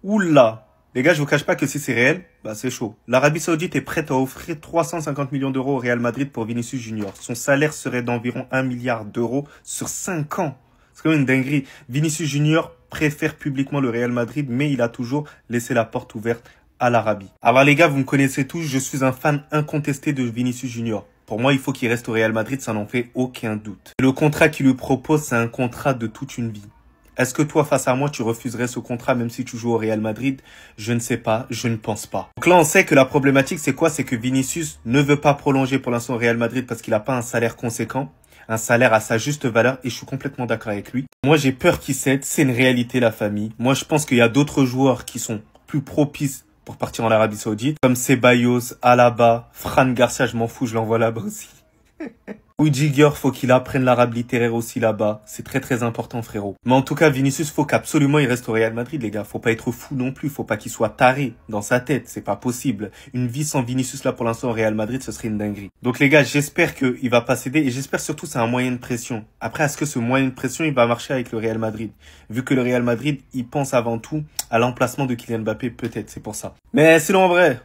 Oula! Les gars, je vous cache pas que si c'est réel, bah c'est chaud. L'Arabie Saoudite est prête à offrir 350 millions d'euros au Real Madrid pour Vinicius Junior. Son salaire serait d'environ 1 milliard d'euros sur 5 ans. C'est quand même une dinguerie. Vinicius Junior préfère publiquement le Real Madrid, mais il a toujours laissé la porte ouverte à l'Arabie. Alors les gars, vous me connaissez tous, je suis un fan incontesté de Vinicius Junior. Pour moi, il faut qu'il reste au Real Madrid, ça n'en fait aucun doute. Le contrat qu'il lui propose, c'est un contrat de toute une vie. Est-ce que toi, face à moi, tu refuserais ce contrat même si tu joues au Real Madrid? Je ne sais pas, je ne pense pas. Donc là, on sait que la problématique, c'est quoi? C'est que Vinicius ne veut pas prolonger pour l'instant au Real Madrid parce qu'il n'a pas un salaire conséquent, un salaire à sa juste valeur, et je suis complètement d'accord avec lui. Moi, j'ai peur qu'il cède, c'est une réalité, la famille. Moi, je pense qu'il y a d'autres joueurs qui sont plus propices pour partir en Arabie Saoudite, comme Ceballos, Alaba, Fran Garcia, je m'en fous, je l'envoie là-bas aussi. Rudiger, faut qu'il apprenne l'arabe littéraire aussi là-bas. C'est très très important, frérot. Mais en tout cas, Vinicius, faut qu'absolument il reste au Real Madrid, les gars. Faut pas être fou non plus. Faut pas qu'il soit taré dans sa tête. C'est pas possible. Une vie sans Vinicius là pour l'instant au Real Madrid, ce serait une dinguerie. Donc les gars, j'espère qu'il va pas céder et j'espère surtout c'est un moyen de pression. Après, est-ce que ce moyen de pression, il va marcher avec le Real Madrid? Vu que le Real Madrid, il pense avant tout à l'emplacement de Kylian Mbappé, peut-être, c'est pour ça. Mais sinon, en vrai,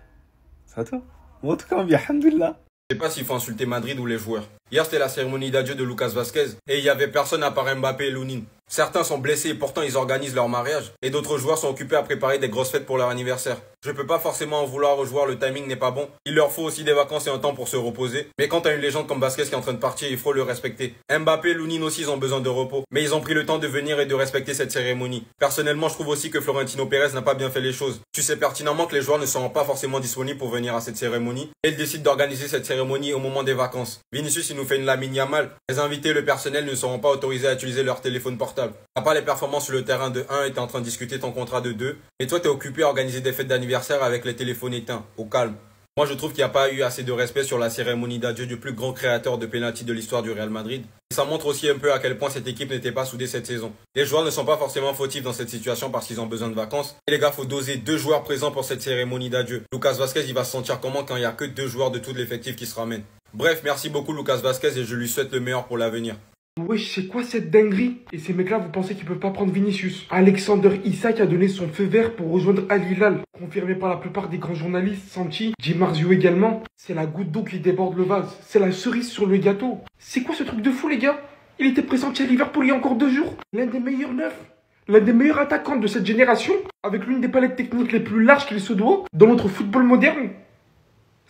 ça va toi? Bon, en tout cas, on vit, alhamdoulilah. Je sais pas s'il faut insulter Madrid ou les joueurs. Hier, c'était la cérémonie d'adieu de Lucas Vazquez et il y avait personne à part Mbappé et Lounine. Certains sont blessés et pourtant ils organisent leur mariage. Et d'autres joueurs sont occupés à préparer des grosses fêtes pour leur anniversaire. Je peux pas forcément en vouloir aux joueurs, le timing n'est pas bon. Il leur faut aussi des vacances et un temps pour se reposer. Mais quand t'as une légende comme Vazquez qui est en train de partir, il faut le respecter. Mbappé et Lounine aussi, ils ont besoin de repos. Mais ils ont pris le temps de venir et de respecter cette cérémonie. Personnellement, je trouve aussi que Florentino Pérez n'a pas bien fait les choses. Tu sais pertinemment que les joueurs ne seront pas forcément disponibles pour venir à cette cérémonie. Et ils décident d'organiser cette cérémonie au moment des vacances. Vinicius, il nous fait une Lamine Yamal. Les invités et le personnel ne seront pas autorisés à utiliser leur téléphone portable. À part les performances sur le terrain de 1 et t'es en train de discuter ton contrat de 2. Et toi, t'es occupé à organiser des fêtes d'anniversaire avec les téléphones éteints. Au calme. Moi, je trouve qu'il n'y a pas eu assez de respect sur la cérémonie d'adieu du plus grand créateur de pénalty de l'histoire du Real Madrid. Et ça montre aussi un peu à quel point cette équipe n'était pas soudée cette saison. Les joueurs ne sont pas forcément fautifs dans cette situation parce qu'ils ont besoin de vacances. Et les gars, faut doser 2 joueurs présents pour cette cérémonie d'adieu. Lucas Vazquez, il va se sentir comment quand il n'y a que 2 joueurs de tout l'effectif qui se ramènent. Bref, merci beaucoup Lucas Vazquez et je lui souhaite le meilleur pour l'avenir. Wesh, c'est quoi cette dinguerie? Et ces mecs-là, vous pensez qu'ils peuvent pas prendre Vinicius? Alexander Isak a donné son feu vert pour rejoindre Al Hilal, confirmé par la plupart des grands journalistes, Santi, Di Marzio également. C'est la goutte d'eau qui déborde le vase, c'est la cerise sur le gâteau. C'est quoi ce truc de fou, les gars? Il était pressenti à Liverpool il y a encore 2 jours. L'un des meilleurs neufs, l'un des meilleurs attaquants de cette génération, avec l'une des palettes techniques les plus larges qu'il se doit dans notre football moderne.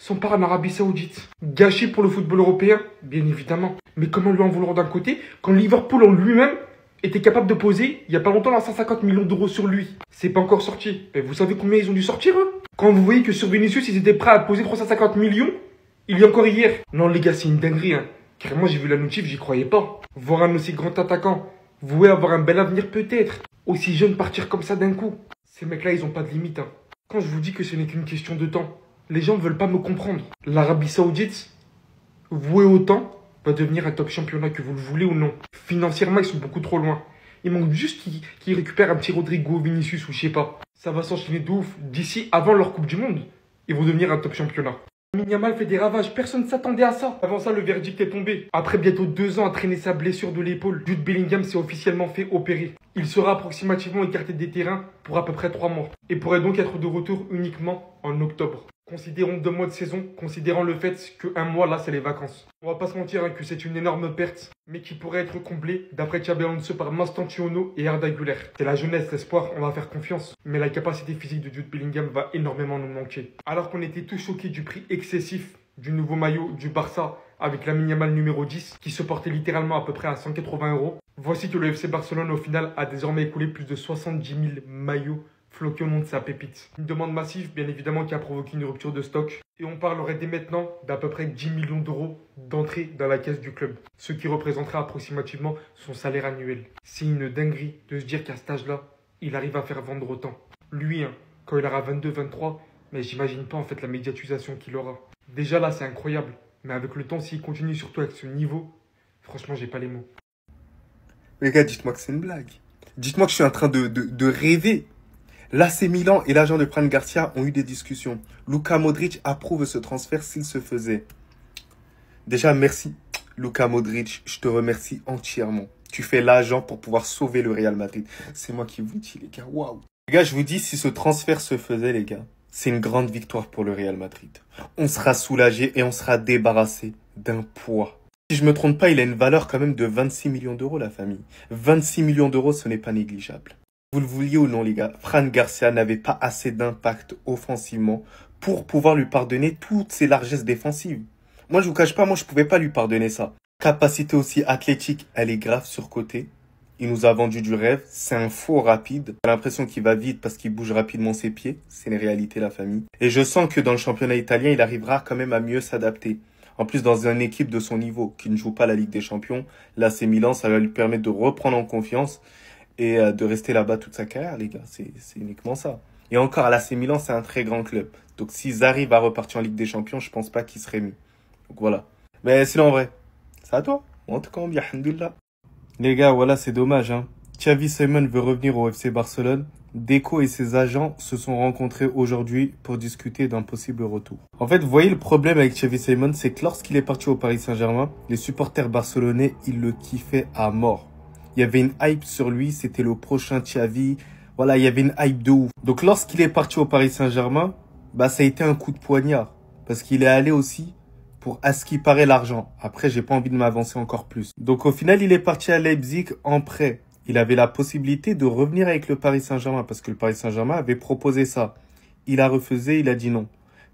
S'empare en Arabie Saoudite. Gâché pour le football européen, bien évidemment. Mais comment lui en vouloir d'un côté quand Liverpool en lui-même était capable de poser il y a pas longtemps 150 millions d'euros sur lui? C'est pas encore sorti. Mais vous savez combien ils ont dû sortir eux? Quand vous voyez que sur Vinicius ils étaient prêts à poser 350 millions, il y a encore hier. Non les gars, c'est une dinguerie hein. Car moi j'ai vu la notif, j'y croyais pas. Voir un aussi grand attaquant, voué avoir un bel avenir peut-être. Aussi jeune partir comme ça d'un coup. Ces mecs-là ils ont pas de limite hein. Quand je vous dis que ce n'est qu'une question de temps, les gens ne veulent pas me comprendre. L'Arabie Saoudite, vouée au temps, va devenir un top championnat que vous le voulez ou non. Financièrement, ils sont beaucoup trop loin. Il manque juste qu'ils récupèrent un petit Rodrigo, Vinicius ou je sais pas. Ça va s'enchaîner de ouf. D'ici, avant leur Coupe du Monde, ils vont devenir un top championnat. Lamine Yamal fait des ravages, personne ne s'attendait à ça. Avant ça, le verdict est tombé. Après bientôt 2 ans à traîner sa blessure de l'épaule, Jude Bellingham s'est officiellement fait opérer. Il sera approximativement écarté des terrains pour à peu près 3 mois. Et pourrait donc être de retour uniquement en octobre. Considérons 2 mois de saison, considérant le fait que 1 mois, là, c'est les vacances. On va pas se mentir hein, que c'est une énorme perte, mais qui pourrait être comblée, d'après Xabi Alonso, par Mastantuono et Arda Güler. C'est la jeunesse, l'espoir, on va faire confiance. Mais la capacité physique de Jude Bellingham va énormément nous manquer. Alors qu'on était tous choqués du prix excessif du nouveau maillot du Barça, avec Lamine Yamal numéro 10, qui se portait littéralement à peu près à 180 €, voici que le FC Barcelone, au final, a désormais écoulé plus de 70 000 maillots floqué au nom de sa pépite. Une demande massive, bien évidemment, qui a provoqué une rupture de stock. Et on parlerait dès maintenant d'à peu près 10 millions d'euros d'entrée dans la caisse du club. Ce qui représenterait approximativement son salaire annuel. C'est une dinguerie de se dire qu'à cet âge-là, il arrive à faire vendre autant. Lui, hein, quand il aura 22-23, mais j'imagine pas en fait la médiatisation qu'il aura. Déjà là, c'est incroyable. Mais avec le temps, s'il continue surtout avec ce niveau, franchement, j'ai pas les mots. Les gars, dites-moi que c'est une blague. Dites-moi que je suis en train de rêver. L'AC Milan et l'agent de Fran Garcia ont eu des discussions. Luka Modric approuve ce transfert s'il se faisait. Déjà, merci. Luka Modric, je te remercie entièrement. Tu fais l'agent pour pouvoir sauver le Real Madrid. C'est moi qui vous dis, les gars, waouh. Les gars, je vous dis, si ce transfert se faisait, les gars, c'est une grande victoire pour le Real Madrid. On sera soulagé et on sera débarrassé d'un poids. Si je me trompe pas, il a une valeur quand même de 26 millions d'euros, la famille. 26 millions d'euros, ce n'est pas négligeable. Vous le vouliez ou non, les gars, Fran Garcia n'avait pas assez d'impact offensivement pour pouvoir lui pardonner toutes ses largesses défensives. Moi, je vous cache pas, moi, je pouvais pas lui pardonner ça. Capacité aussi athlétique, elle est grave surcotée. Il nous a vendu du rêve. C'est un faux rapide. J'ai l'impression qu'il va vite parce qu'il bouge rapidement ses pieds. C'est une réalité, la famille. Et je sens que dans le championnat italien, il arrivera quand même à mieux s'adapter. En plus, dans une équipe de son niveau, qui ne joue pas la Ligue des Champions, là, c'est Milan, ça va lui permettre de reprendre en confiance et de rester là-bas toute sa carrière, les gars. C'est uniquement ça. Et encore, à l'AC Milan, c'est un très grand club. Donc, s'ils arrivent à repartir en Ligue des Champions, je pense pas qu'ils seraient mieux. Donc, voilà. Mais sinon, en vrai, c'est à toi. En tout cas, on dit alhamdoulilah. Les gars, voilà, c'est dommage, hein. Xavi Simons veut revenir au FC Barcelone. Deco et ses agents se sont rencontrés aujourd'hui pour discuter d'un possible retour. En fait, vous voyez, le problème avec Xavi Simons, c'est que lorsqu'il est parti au Paris Saint-Germain, les supporters barcelonais, ils le kiffaient à mort. Il y avait une hype sur lui, c'était le prochain Xavi. Voilà, il y avait une hype de ouf. Donc, lorsqu'il est parti au Paris Saint-Germain, bah, ça a été un coup de poignard. Parce qu'il est allé aussi pour, à ce qui paraît, l'argent. Après, j'ai pas envie de m'avancer encore plus. Donc, au final, il est parti à Leipzig en prêt. Il avait la possibilité de revenir avec le Paris Saint-Germain parce que le Paris Saint-Germain avait proposé ça. Il a refusé, il a dit non.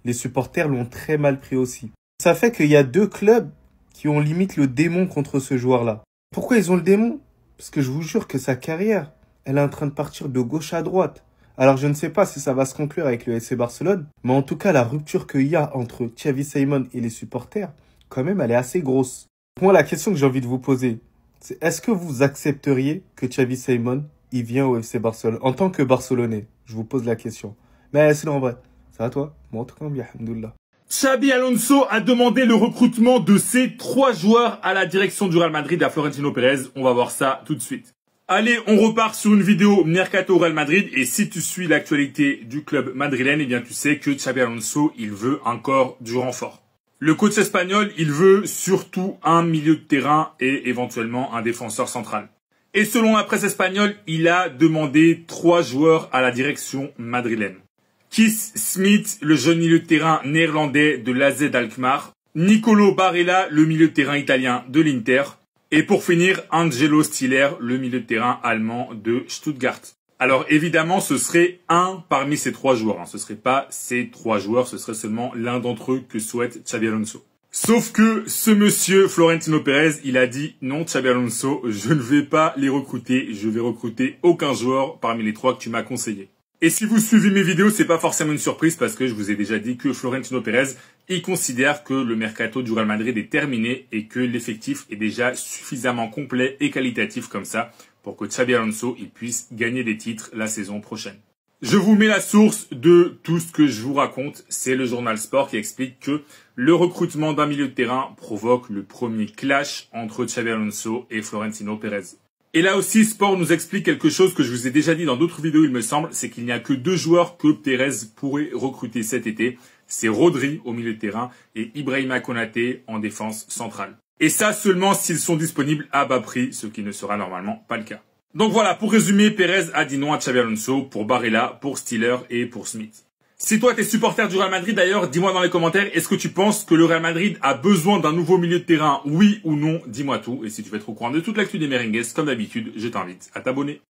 Les supporters l'ont très mal pris aussi. Ça fait qu'il y a deux clubs qui ont limite le démon contre ce joueur-là. Pourquoi ils ont le démon? Parce que je vous jure que sa carrière, elle est en train de partir de gauche à droite. Alors je ne sais pas si ça va se conclure avec le FC Barcelone, mais en tout cas la rupture qu'il y a entre Xavi Simons et les supporters, quand même elle est assez grosse. Pour moi la question que j'ai envie de vous poser, c'est est-ce que vous accepteriez que Xavi Simons il vient au FC Barcelone en tant que Barcelonais? Je vous pose la question. Mais sinon en vrai, c'est à toi. Bon, en tout cas, alhamdoulilah. Xabi Alonso a demandé le recrutement de ses 3 joueurs à la direction du Real Madrid à Florentino Pérez. On va voir ça tout de suite. Allez, on repart sur une vidéo Mercato Real Madrid. Et si tu suis l'actualité du club madrilène, eh bien tu sais que Xabi Alonso, il veut encore du renfort. Le coach espagnol, il veut surtout un milieu de terrain et éventuellement un défenseur central. Et selon la presse espagnole, il a demandé 3 joueurs à la direction madrilène. Keith Smith, le jeune milieu de terrain néerlandais de l'AZ Alkmaar. Nicolo Barella, le milieu de terrain italien de l'Inter. Et pour finir, Angelo Stiller, le milieu de terrain allemand de Stuttgart. Alors évidemment, ce serait un parmi ces 3 joueurs. Ce serait pas ces 3 joueurs, ce serait seulement l'un d'entre eux que souhaite Xabi Alonso. Sauf que ce monsieur Florentino Pérez, il a dit non Xabi Alonso, je ne vais pas les recruter, je vais recruter aucun joueur parmi les 3 que tu m'as conseillé. Et si vous suivez mes vidéos, c'est pas forcément une surprise parce que je vous ai déjà dit que Florentino Pérez, il considère que le mercato du Real Madrid est terminé et que l'effectif est déjà suffisamment complet et qualitatif comme ça pour que Xabi Alonso il puisse gagner des titres la saison prochaine. Je vous mets la source de tout ce que je vous raconte, c'est le journal Sport qui explique que le recrutement d'un milieu de terrain provoque le premier clash entre Xabi Alonso et Florentino Pérez. Et là aussi, Sport nous explique quelque chose que je vous ai déjà dit dans d'autres vidéos, il me semble, c'est qu'il n'y a que 2 joueurs que Pérez pourrait recruter cet été. C'est Rodri au milieu de terrain et Ibrahima Konaté en défense centrale. Et ça seulement s'ils sont disponibles à bas prix, ce qui ne sera normalement pas le cas. Donc voilà, pour résumer, Pérez a dit non à Xabi Alonso pour Barella, pour Stiller et pour Smith. Si toi t'es supporter du Real Madrid d'ailleurs, dis-moi dans les commentaires, est-ce que tu penses que le Real Madrid a besoin d'un nouveau milieu de terrain, oui ou non? Dis-moi tout. Et si tu veux être au courant de toute l'actu des Merengues, comme d'habitude, je t'invite à t'abonner.